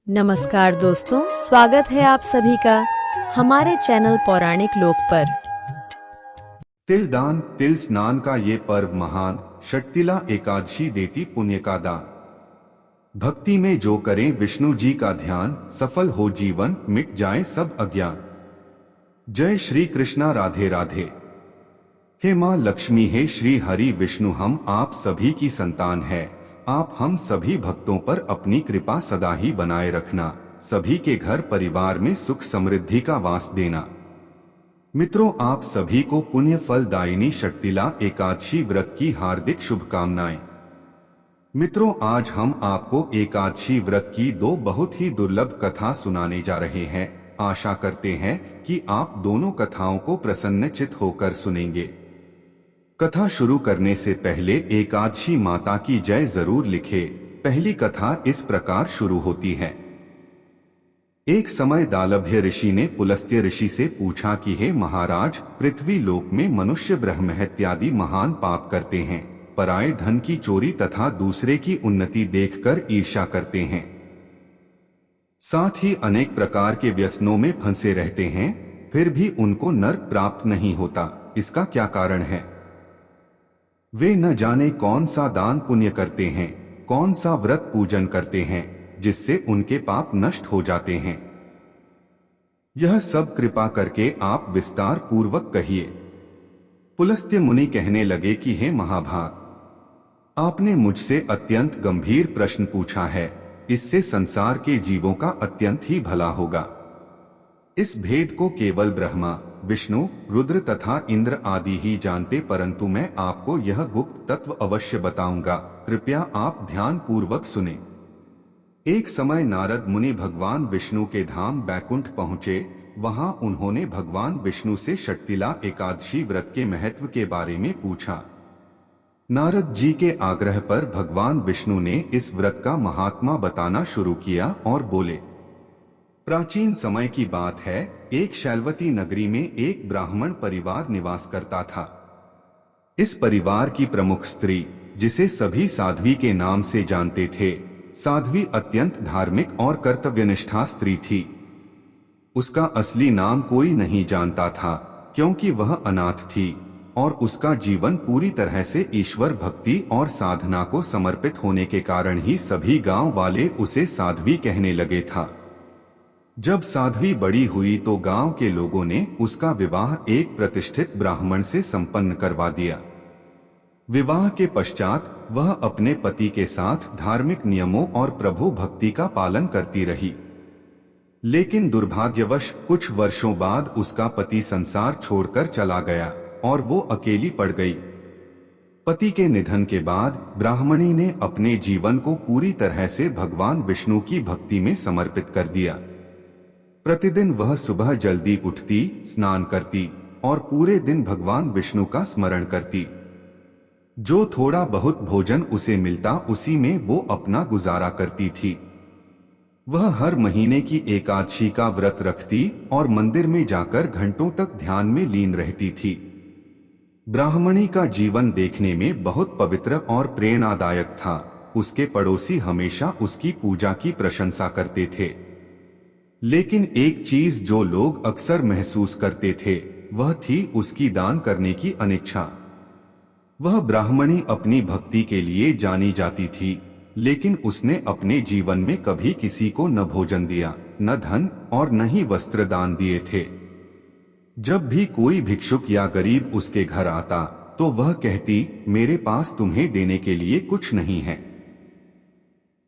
नमस्कार दोस्तों, स्वागत है आप सभी का हमारे चैनल पौराणिक लोक पर। तिल दान तिल स्नान का ये पर्व महान षटतिला एकादशी देती पुण्य का दान। भक्ति में जो करें विष्णु जी का ध्यान, सफल हो जीवन मिट जाए सब अज्ञान। जय श्री कृष्णा, राधे राधे। हे माँ लक्ष्मी, हे श्री हरि विष्णु, हम आप सभी की संतान है। आप हम सभी भक्तों पर अपनी कृपा सदा ही बनाए रखना, सभी के घर परिवार में सुख समृद्धि का वास देना। मित्रों, आप सभी को पुण्य फलदायिनी षटतिला एकादशी व्रत की हार्दिक शुभकामनाएं। मित्रों, आज हम आपको एकादशी व्रत की दो बहुत ही दुर्लभ कथा सुनाने जा रहे हैं। आशा करते हैं कि आप दोनों कथाओं को प्रसन्नचित्त होकर सुनेंगे। कथा शुरू करने से पहले एकादशी माता की जय जरूर लिखे। पहली कथा इस प्रकार शुरू होती है। एक समय दालभ्य ऋषि ने पुलस्त्य ऋषि से पूछा कि हे महाराज, पृथ्वी लोक में मनुष्य ब्रह्महत्या आदि महान पाप करते हैं, पराये धन की चोरी तथा दूसरे की उन्नति देखकर ईर्ष्या करते हैं, साथ ही अनेक प्रकार के व्यसनों में फंसे रहते हैं, फिर भी उनको नरक प्राप्त नहीं होता। इसका क्या कारण है? वे न जाने कौन सा दान पुण्य करते हैं, कौन सा व्रत पूजन करते हैं, जिससे उनके पाप नष्ट हो जाते हैं। यह सब कृपा करके आप विस्तार पूर्वक कहिए। पुलस्त्य मुनि कहने लगे कि हे महाभाग, आपने मुझसे अत्यंत गंभीर प्रश्न पूछा है। इससे संसार के जीवों का अत्यंत ही भला होगा। इस भेद को केवल ब्रह्मा, विष्णु, रुद्र तथा इंद्र आदि ही जानते, परंतु मैं आपको यह गुप्त तत्व अवश्य बताऊंगा। कृपया आप ध्यान पूर्वक सुने। एक समय नारद मुनि भगवान विष्णु के धाम बैकुंठ पहुँचे। वहां उन्होंने भगवान विष्णु से षटतिला एकादशी व्रत के महत्व के बारे में पूछा। नारद जी के आग्रह पर भगवान विष्णु ने इस व्रत का महात्मा बताना शुरू किया और बोले, प्राचीन समय की बात है, एक शैलवती नगरी में एक ब्राह्मण परिवार निवास करता था। इस परिवार की प्रमुख स्त्री, जिसे सभी साध्वी के नाम से जानते थे, साध्वी अत्यंत धार्मिक और कर्तव्यनिष्ठा स्त्री थी। उसका असली नाम कोई नहीं जानता था, क्योंकि वह अनाथ थी और उसका जीवन पूरी तरह से ईश्वर भक्ति और साधना को समर्पित होने के कारण ही सभी गांव वाले उसे साध्वी कहने लगे था। जब साध्वी बड़ी हुई तो गांव के लोगों ने उसका विवाह एक प्रतिष्ठित ब्राह्मण से संपन्न करवा दिया। विवाह के पश्चात वह अपने पति के साथ धार्मिक नियमों और प्रभु भक्ति का पालन करती रही। लेकिन दुर्भाग्यवश कुछ वर्षों बाद उसका पति संसार छोड़कर चला गया और वो अकेली पड़ गई। पति के निधन के बाद ब्राह्मणी ने अपने जीवन को पूरी तरह से भगवान विष्णु की भक्ति में समर्पित कर दिया। प्रतिदिन वह सुबह जल्दी उठती, स्नान करती और पूरे दिन भगवान विष्णु का स्मरण करती। जो थोड़ा बहुत भोजन उसे मिलता, उसी में वो अपना गुजारा करती थी। वह हर महीने की एकादशी का व्रत रखती और मंदिर में जाकर घंटों तक ध्यान में लीन रहती थी। ब्राह्मणी का जीवन देखने में बहुत पवित्र और प्रेरणादायक था। उसके पड़ोसी हमेशा उसकी पूजा की प्रशंसा करते थे। लेकिन एक चीज जो लोग अक्सर महसूस करते थे, वह थी उसकी दान करने की अनिच्छा। वह ब्राह्मणी अपनी भक्ति के लिए जानी जाती थी, लेकिन उसने अपने जीवन में कभी किसी को न भोजन दिया, न धन और न ही वस्त्र दान दिए थे। जब भी कोई भिक्षुक या गरीब उसके घर आता तो वह कहती, मेरे पास तुम्हें देने के लिए कुछ नहीं है।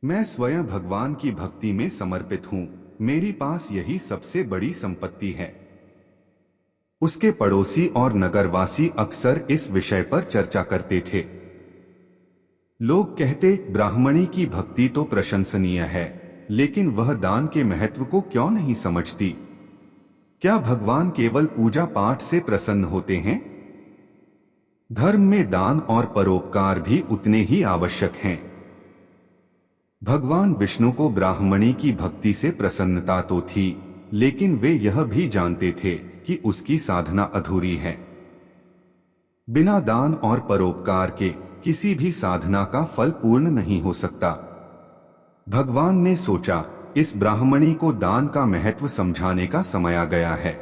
मैं स्वयं भगवान की भक्ति में समर्पित हूँ, मेरी पास यही सबसे बड़ी संपत्ति है। उसके पड़ोसी और नगरवासी अक्सर इस विषय पर चर्चा करते थे। लोग कहते, ब्राह्मणी की भक्ति तो प्रशंसनीय है, लेकिन वह दान के महत्व को क्यों नहीं समझती? क्या भगवान केवल पूजा पाठ से प्रसन्न होते हैं? धर्म में दान और परोपकार भी उतने ही आवश्यक हैं। भगवान विष्णु को ब्राह्मणी की भक्ति से प्रसन्नता तो थी, लेकिन वे यह भी जानते थे कि उसकी साधना अधूरी है। बिना दान और परोपकार के किसी भी साधना का फल पूर्ण नहीं हो सकता। भगवान ने सोचा, इस ब्राह्मणी को दान का महत्व समझाने का समय आ गया है।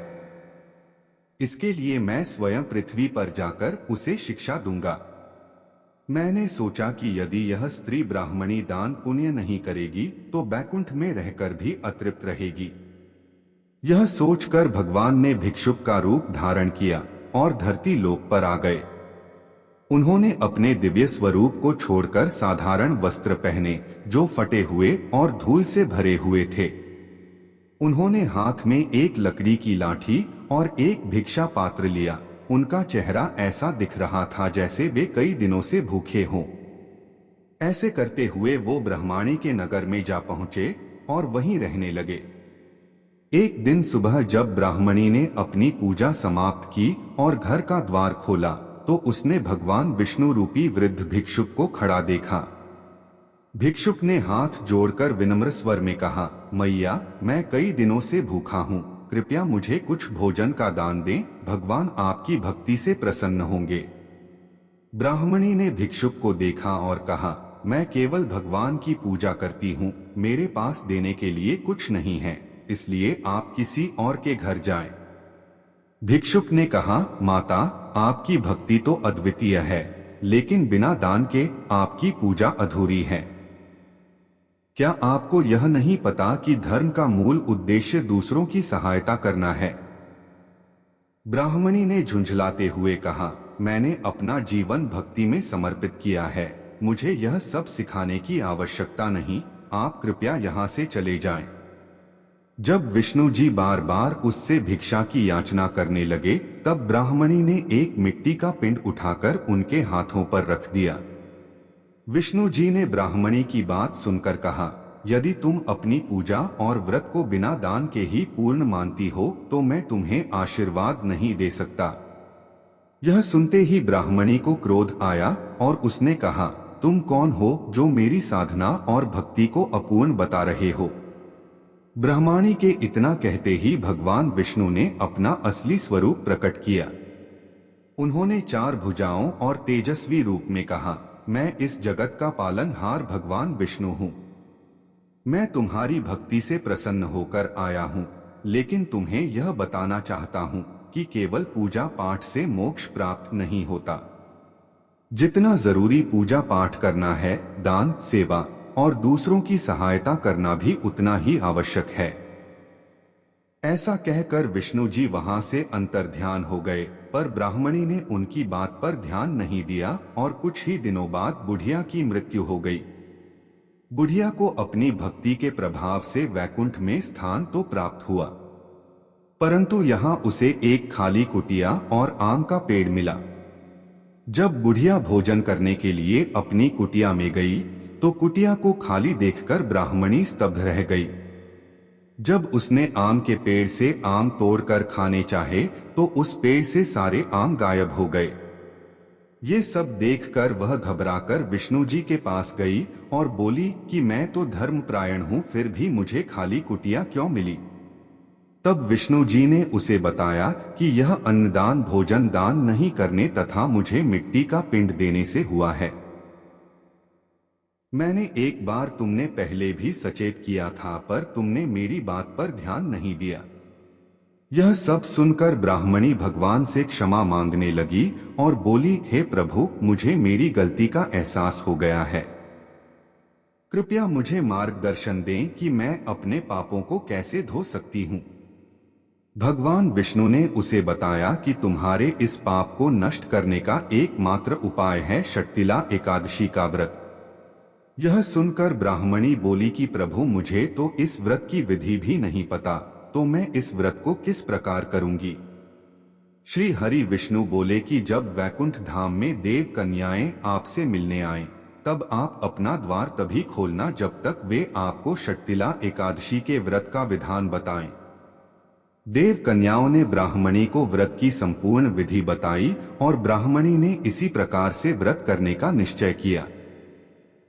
इसके लिए मैं स्वयं पृथ्वी पर जाकर उसे शिक्षा दूंगा। मैंने सोचा कि यदि यह स्त्री ब्राह्मणी दान पुण्य नहीं करेगी तो बैकुंठ में रहकर भी अतृप्त रहेगी। यह सोचकर भगवान ने भिक्षुक का रूप धारण किया और धरती लोक पर आ गए। उन्होंने अपने दिव्य स्वरूप को छोड़कर साधारण वस्त्र पहने जो फटे हुए और धूल से भरे हुए थे। उन्होंने हाथ में एक लकड़ी की लाठी और एक भिक्षा पात्र लिया। उनका चेहरा ऐसा दिख रहा था जैसे वे कई दिनों से भूखे हों। ऐसे करते हुए वो ब्रह्माणी के नगर में जा पहुंचे और वहीं रहने लगे। एक दिन सुबह जब ब्राह्मणी ने अपनी पूजा समाप्त की और घर का द्वार खोला तो उसने भगवान विष्णु रूपी वृद्ध भिक्षुक को खड़ा देखा। भिक्षुक ने हाथ जोड़कर विनम्र स्वर में कहा, मैया, मैं कई दिनों से भूखा हूँ, कृपया मुझे कुछ भोजन का दान दें, भगवान आपकी भक्ति से प्रसन्न होंगे। ब्राह्मणी ने भिक्षुक को देखा और कहा, मैं केवल भगवान की पूजा करती हूँ, मेरे पास देने के लिए कुछ नहीं है, इसलिए आप किसी और के घर जाएं। भिक्षुक ने कहा, माता, आपकी भक्ति तो अद्वितीय है, लेकिन बिना दान के आपकी पूजा अधूरी है। क्या आपको यह नहीं पता कि धर्म का मूल उद्देश्य दूसरों की सहायता करना है? ब्राह्मणी ने झुंझलाते हुए कहा, मैंने अपना जीवन भक्ति में समर्पित किया है, मुझे यह सब सिखाने की आवश्यकता नहीं, आप कृपया यहाँ से चले जाएं। जब विष्णु जी बार बार उससे भिक्षा की याचना करने लगे तब ब्राह्मणी ने एक मिट्टी का पिंड उठाकर उनके हाथों पर रख दिया। विष्णु जी ने ब्राह्मणी की बात सुनकर कहा, यदि तुम अपनी पूजा और व्रत को बिना दान के ही पूर्ण मानती हो तो मैं तुम्हें आशीर्वाद नहीं दे सकता। यह सुनते ही ब्राह्मणी को क्रोध आया और उसने कहा, तुम कौन हो जो मेरी साधना और भक्ति को अपूर्ण बता रहे हो? ब्राह्मणी के इतना कहते ही भगवान विष्णु ने अपना असली स्वरूप प्रकट किया। उन्होंने 4 भुजाओं और तेजस्वी रूप में कहा, मैं इस जगत का पालनहार भगवान विष्णु हूँ। मैं तुम्हारी भक्ति से प्रसन्न होकर आया हूँ, लेकिन तुम्हें यह बताना चाहता हूँ कि केवल पूजा पाठ से मोक्ष प्राप्त नहीं होता। जितना जरूरी पूजा पाठ करना है, दान, सेवा और दूसरों की सहायता करना भी उतना ही आवश्यक है। ऐसा कहकर विष्णु जी वहां से अंतर्ध्यान हो गए, पर ब्राह्मणी ने उनकी बात पर ध्यान नहीं दिया और कुछ ही दिनों बाद बुढ़िया की मृत्यु हो गई। बुढ़िया को अपनी भक्ति के प्रभाव से वैकुंठ में स्थान तो प्राप्त हुआ, परंतु यहाँ उसे एक खाली कुटिया और आम का पेड़ मिला। जब बुढ़िया भोजन करने के लिए अपनी कुटिया में गई तो कुटिया को खाली देखकर ब्राह्मणी स्तब्ध रह गई। जब उसने आम के पेड़ से आम तोड़कर खाने चाहे तो उस पेड़ से सारे आम गायब हो गए। ये सब देखकर वह घबराकर विष्णु जी के पास गई और बोली कि मैं तो धर्मपरायण हूँ, फिर भी मुझे खाली कुटिया क्यों मिली? तब विष्णु जी ने उसे बताया कि यह अन्नदान भोजन दान नहीं करने तथा मुझे मिट्टी का पिंड देने से हुआ है। मैंने एक बार तुमने पहले भी सचेत किया था, पर तुमने मेरी बात पर ध्यान नहीं दिया। यह सब सुनकर ब्राह्मणी भगवान से क्षमा मांगने लगी और बोली, हे प्रभु, मुझे मेरी गलती का एहसास हो गया है। कृपया मुझे मार्गदर्शन दें कि मैं अपने पापों को कैसे धो सकती हूँ। भगवान विष्णु ने उसे बताया कि तुम्हारे इस पाप को नष्ट करने का एकमात्र उपाय है षट्तिला एकादशी का व्रत। यह सुनकर ब्राह्मणी बोली कि प्रभु, मुझे तो इस व्रत की विधि भी नहीं पता, तो मैं इस व्रत को किस प्रकार करूंगी? श्री हरि विष्णु बोले कि जब वैकुंठ धाम में देव कन्याएं आपसे मिलने आएं, तब आप अपना द्वार तभी खोलना जब तक वे आपको षट्तिला एकादशी के व्रत का विधान बताएं। देव कन्याओं ने ब्राह्मणी को व्रत की संपूर्ण विधि बताई और ब्राह्मणी ने इसी प्रकार से व्रत करने का निश्चय किया।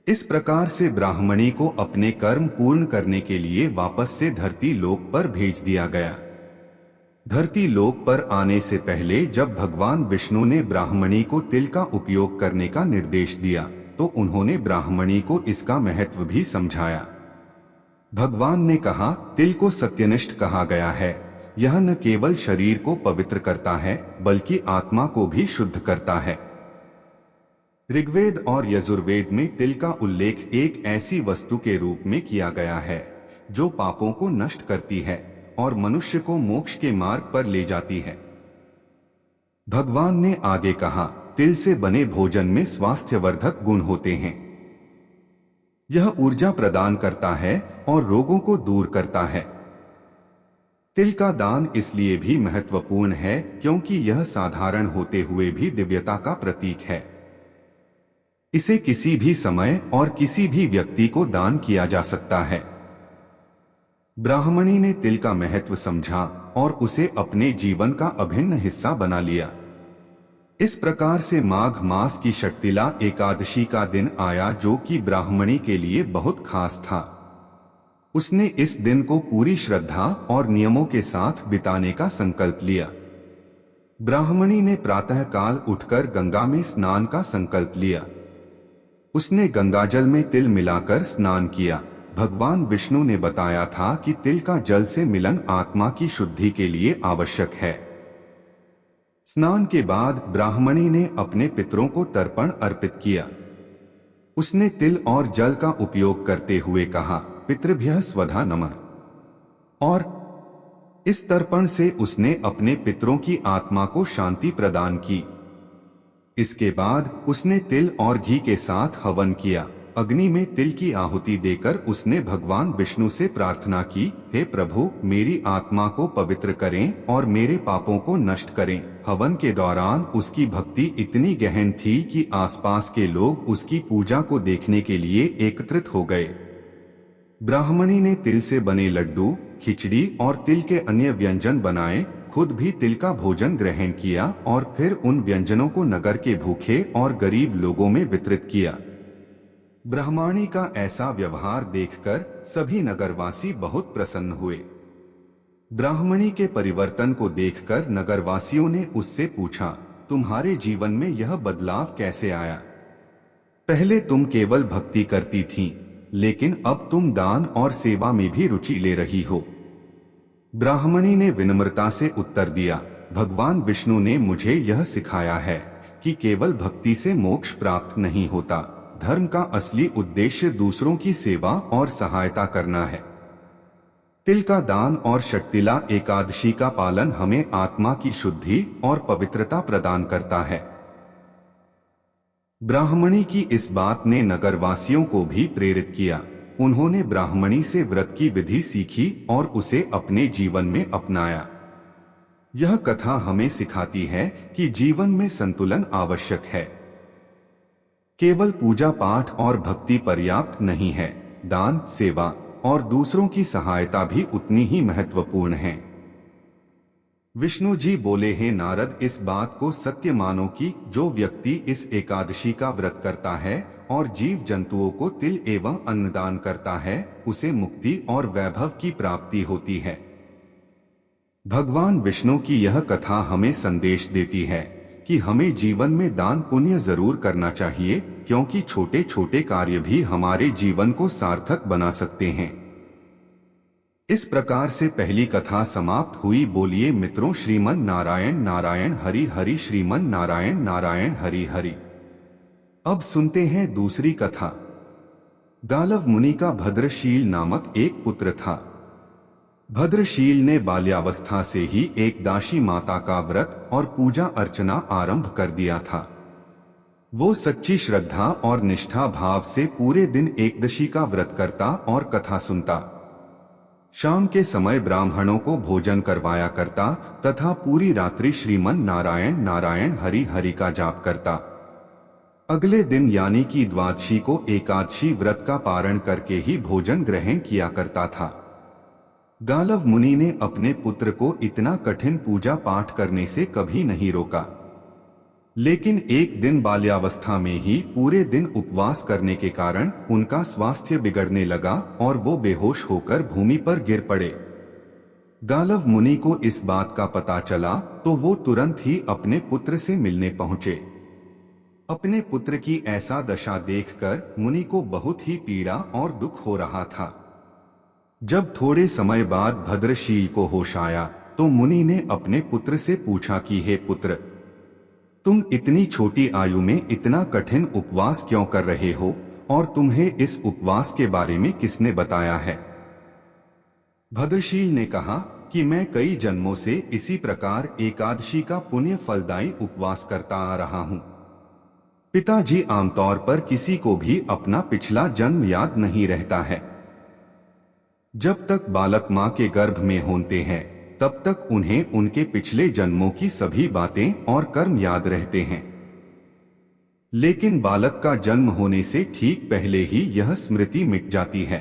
इस प्रकार से ब्राह्मणी को अपने कर्म पूर्ण करने के लिए वापस से धरती लोक पर भेज दिया गया। धरती लोक पर आने से पहले जब भगवान विष्णु ने ब्राह्मणी को तिल का उपयोग करने का निर्देश दिया तो उन्होंने ब्राह्मणी को इसका महत्व भी समझाया। भगवान ने कहा, तिल को सत्यनिष्ठ कहा गया है। यह न केवल शरीर को पवित्र करता है बल्कि आत्मा को भी शुद्ध करता है। ऋग्वेद और यजुर्वेद में तिल का उल्लेख एक ऐसी वस्तु के रूप में किया गया है जो पापों को नष्ट करती है और मनुष्य को मोक्ष के मार्ग पर ले जाती है। भगवान ने आगे कहा, तिल से बने भोजन में स्वास्थ्यवर्धक गुण होते हैं। यह ऊर्जा प्रदान करता है और रोगों को दूर करता है। तिल का दान इसलिए भी महत्वपूर्ण है क्योंकि यह साधारण होते हुए भी दिव्यता का प्रतीक है। इसे किसी भी समय और किसी भी व्यक्ति को दान किया जा सकता है। ब्राह्मणी ने तिल का महत्व समझा और उसे अपने जीवन का अभिन्न हिस्सा बना लिया। इस प्रकार से माघ मास की शक्तिला एकादशी का दिन आया जो कि ब्राह्मणी के लिए बहुत खास था। उसने इस दिन को पूरी श्रद्धा और नियमों के साथ बिताने का संकल्प लिया। ब्राह्मणी ने प्रातःकाल उठकर गंगा में स्नान का संकल्प लिया। उसने गंगाजल में तिल मिलाकर स्नान किया। भगवान विष्णु ने बताया था कि तिल का जल से मिलन आत्मा की शुद्धि के लिए आवश्यक है। स्नान के बाद ब्राह्मणी ने अपने पितरों को तर्पण अर्पित किया। उसने तिल और जल का उपयोग करते हुए कहा, पितृभ्यः स्वधा नमः। और इस तर्पण से उसने अपने पितरों की आत्मा को शांति प्रदान की। इसके बाद उसने तिल और घी के साथ हवन किया। अग्नि में तिल की आहुति देकर उसने भगवान विष्णु से प्रार्थना की, हे प्रभु, मेरी आत्मा को पवित्र करें और मेरे पापों को नष्ट करें। हवन के दौरान उसकी भक्ति इतनी गहन थी कि आसपास के लोग उसकी पूजा को देखने के लिए एकत्रित हो गए। ब्राह्मणी ने तिल से बने लड्डू, खिचड़ी और तिल के अन्य व्यंजन बनाए, खुद भी तिल का भोजन ग्रहण किया और फिर उन व्यंजनों को नगर के भूखे और गरीब लोगों में वितरित किया। ब्राह्मणी का ऐसा व्यवहार देखकर सभी नगरवासी बहुत प्रसन्न हुए। ब्राह्मणी के परिवर्तन को देखकर नगरवासियों ने उससे पूछा, तुम्हारे जीवन में यह बदलाव कैसे आया? पहले तुम केवल भक्ति करती थीं, लेकिन अब तुम दान और सेवा में भी रुचि ले रही हो। ब्राह्मणी ने विनम्रता से उत्तर दिया, भगवान विष्णु ने मुझे यह सिखाया है कि केवल भक्ति से मोक्ष प्राप्त नहीं होता। धर्म का असली उद्देश्य दूसरों की सेवा और सहायता करना है। तिल का दान और शक्तिला एकादशी का पालन हमें आत्मा की शुद्धि और पवित्रता प्रदान करता है। ब्राह्मणी की इस बात ने नगरवासियों को भी प्रेरित किया। उन्होंने ब्राह्मणी से व्रत की विधि सीखी और उसे अपने जीवन में अपनाया। यह कथा हमें सिखाती है कि जीवन में संतुलन आवश्यक है। केवल पूजा पाठ और भक्ति पर्याप्त नहीं है, दान, सेवा और दूसरों की सहायता भी उतनी ही महत्वपूर्ण है। विष्णु जी बोले, हे नारद, इस बात को सत्य मानो कि जो व्यक्ति इस एकादशी का व्रत करता है और जीव जंतुओं को तिल एवं अन्नदान करता है, उसे मुक्ति और वैभव की प्राप्ति होती है। भगवान विष्णु की यह कथा हमें संदेश देती है कि हमें जीवन में दान पुण्य जरूर करना चाहिए, क्योंकि छोटे छोटे कार्य भी हमारे जीवन को सार्थक बना सकते हैं। इस प्रकार से पहली कथा समाप्त हुई। बोलिए मित्रों, श्रीमन नारायण नारायण हरि हरि, श्रीमन नारायण नारायण हरि हरि। अब सुनते हैं दूसरी कथा। गालव मुनि का भद्रशील नामक एक पुत्र था। भद्रशील ने बाल्यावस्था से ही एक दासी माता का व्रत और पूजा अर्चना आरंभ कर दिया था। वो सच्ची श्रद्धा और निष्ठा भाव से पूरे दिन एकदशी का व्रत करता और कथा सुनता। शाम के समय ब्राह्मणों को भोजन करवाया करता तथा पूरी रात्रि श्रीमन नारायण नारायण हरि हरि का जाप करता। अगले दिन यानी कि द्वादशी को एकादशी व्रत का पारण करके ही भोजन ग्रहण किया करता था। गालव मुनि ने अपने पुत्र को इतना कठिन पूजा पाठ करने से कभी नहीं रोका, लेकिन एक दिन बाल्यावस्था में ही पूरे दिन उपवास करने के कारण उनका स्वास्थ्य बिगड़ने लगा और वो बेहोश होकर भूमि पर गिर पड़े। गालव मुनि को इस बात का पता चला तो वो तुरंत ही अपने पुत्र से मिलने पहुंचे। अपने पुत्र की ऐसा दशा देखकर मुनि को बहुत ही पीड़ा और दुख हो रहा था। जब थोड़े समय बाद भद्रशील को होश आया तो मुनि ने अपने पुत्र से पूछा कि हे पुत्र, तुम इतनी छोटी आयु में इतना कठिन उपवास क्यों कर रहे हो और तुम्हें इस उपवास के बारे में किसने बताया है? भद्रशील ने कहा कि मैं कई जन्मों से इसी प्रकार एकादशी का पुण्य फलदायी उपवास करता आ रहा हूं। पिताजी आमतौर पर किसी को भी अपना पिछला जन्म याद नहीं रहता है। जब तक बालक मां के गर्भ में होते हैं तब तक उन्हें उनके पिछले जन्मों की सभी बातें और कर्म याद रहते हैं, लेकिन बालक का जन्म होने से ठीक पहले ही यह स्मृति मिट जाती है।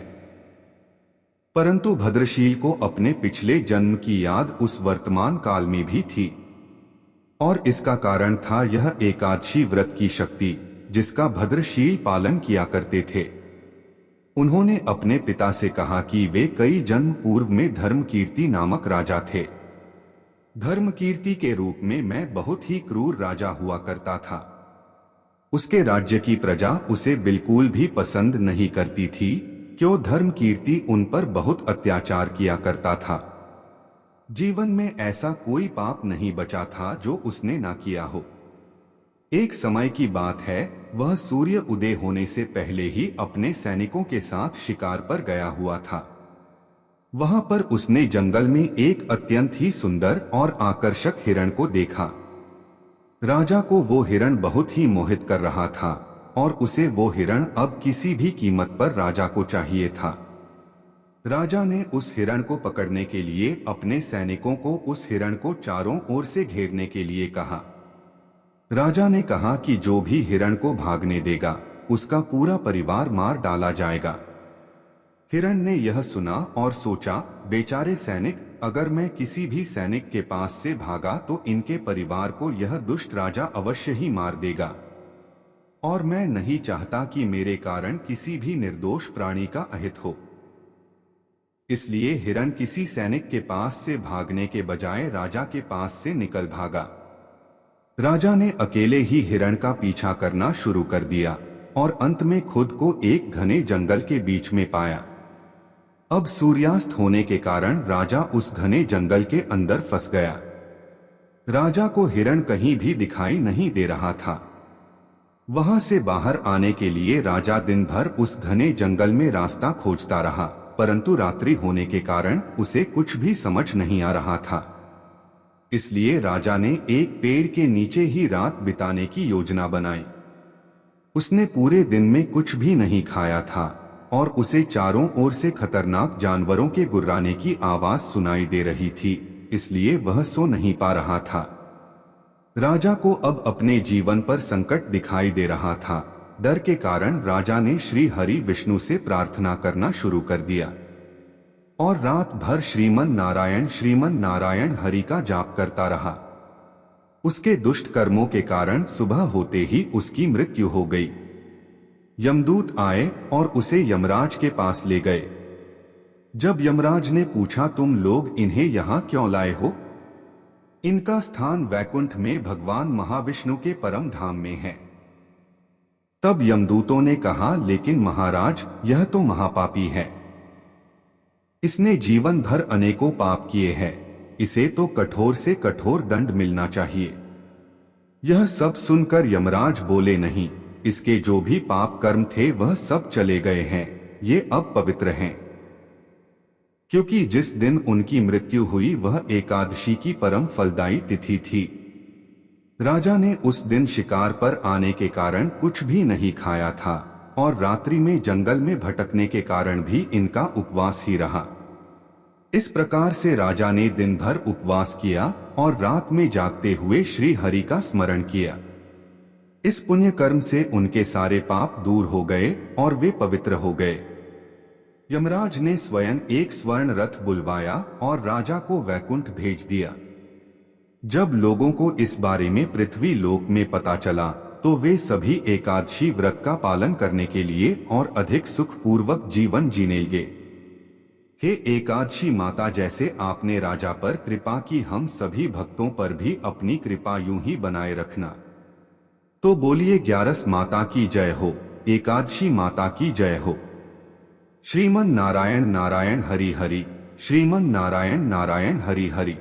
परंतु भद्रशील को अपने पिछले जन्म की याद उस वर्तमान काल में भी थी, और इसका कारण था यह एकादशी व्रत की शक्ति जिसका भद्रशील पालन किया करते थे। उन्होंने अपने पिता से कहा कि वे कई जन्म पूर्व में धर्मकीर्ति नामक राजा थे। धर्मकीर्ति के रूप में मैं बहुत ही क्रूर राजा हुआ करता था। उसके राज्य की प्रजा उसे बिल्कुल भी पसंद नहीं करती थी, क्यों धर्मकीर्ति उन पर बहुत अत्याचार किया करता था। जीवन में ऐसा कोई पाप नहीं बचा था जो उसने ना किया हो। एक समय की बात है, वह सूर्य उदय होने से पहले ही अपने सैनिकों के साथ शिकार पर गया हुआ था। वहां पर उसने जंगल में एक अत्यंत ही सुंदर और आकर्षक हिरण को देखा। राजा को वो हिरण बहुत ही मोहित कर रहा था और उसे वो हिरण अब किसी भी कीमत पर राजा को चाहिए था। राजा ने उस हिरण को पकड़ने के लिए अपने सैनिकों को उस हिरण को चारों ओर से घेरने के लिए कहा। राजा ने कहा कि जो भी हिरण को भागने देगा उसका पूरा परिवार मार डाला जाएगा। हिरण ने यह सुना और सोचा, बेचारे सैनिक, अगर मैं किसी भी सैनिक के पास से भागा तो इनके परिवार को यह दुष्ट राजा अवश्य ही मार देगा, और मैं नहीं चाहता कि मेरे कारण किसी भी निर्दोष प्राणी का अहित हो। इसलिए हिरण किसी सैनिक के पास से भागने के बजाय राजा के पास से निकल भागा। राजा ने अकेले ही हिरण का पीछा करना शुरू कर दिया और अंत में खुद को एक घने जंगल के बीच में पाया। अब सूर्यास्त होने के कारण राजा उस घने जंगल के अंदर फंस गया। राजा को हिरण कहीं भी दिखाई नहीं दे रहा था। वहां से बाहर आने के लिए राजा दिन भर उस घने जंगल में रास्ता खोजता रहा, परंतु रात्रि होने के कारण उसे कुछ भी समझ नहीं आ रहा था। इसलिए राजा ने एक पेड़ के नीचे ही रात बिताने की योजना बनाई। उसने पूरे दिन में कुछ भी नहीं खाया था और उसे चारों ओर से खतरनाक जानवरों के गुर्राने की आवाज सुनाई दे रही थी, इसलिए वह सो नहीं पा रहा था। राजा को अब अपने जीवन पर संकट दिखाई दे रहा था। डर के कारण राजा ने श्री हरि विष्णु से प्रार्थना करना शुरू कर दिया और रात भर श्रीमन नारायण हरि का जाप करता रहा। उसके दुष्ट कर्मों के कारण सुबह होते ही उसकी मृत्यु हो गई। यमदूत आए और उसे यमराज के पास ले गए। जब यमराज ने पूछा, तुम लोग इन्हें यहाँ क्यों लाए हो? इनका स्थान वैकुंठ में भगवान महाविष्णु के परम धाम में है। तब यमदूतों ने कहा, लेकिन महाराज, यह तो महापापी है। इसने जीवन भर अनेकों पाप किए हैं, इसे तो कठोर से कठोर दंड मिलना चाहिए। यह सब सुनकर यमराज बोले, नहीं, इसके जो भी पाप कर्म थे वह सब चले गए हैं, ये अब पवित्र हैं। क्योंकि जिस दिन उनकी मृत्यु हुई वह एकादशी की परम फलदायी तिथि थी। राजा ने उस दिन शिकार पर आने के कारण कुछ भी नहीं खाया था और रात्रि में जंगल में भटकने के कारण भी इनका उपवास ही रहा। इस प्रकार से राजा ने दिन भर उपवास किया और रात में जागते हुए श्री हरि का स्मरण किया। इस पुण्य कर्म से उनके सारे पाप दूर हो गए और वे पवित्र हो गए। यमराज ने स्वयं एक स्वर्ण रथ बुलवाया और राजा को वैकुंठ भेज दिया। जब लोगों को इस बारे में पृथ्वी लोक में पता चला तो वे सभी एकादशी व्रत का पालन करने के लिए और अधिक सुखपूर्वक जीवन जीने लगे। हे एकादशी माता, जैसे आपने राजा पर कृपा की, हम सभी भक्तों पर भी अपनी कृपा यूं ही बनाए रखना। तो बोलिए, ग्यारस माता की जय हो, एकादशी माता की जय हो। श्रीमन नारायण नारायण हरि हरि, श्रीमन नारायण नारायण हरि हरि।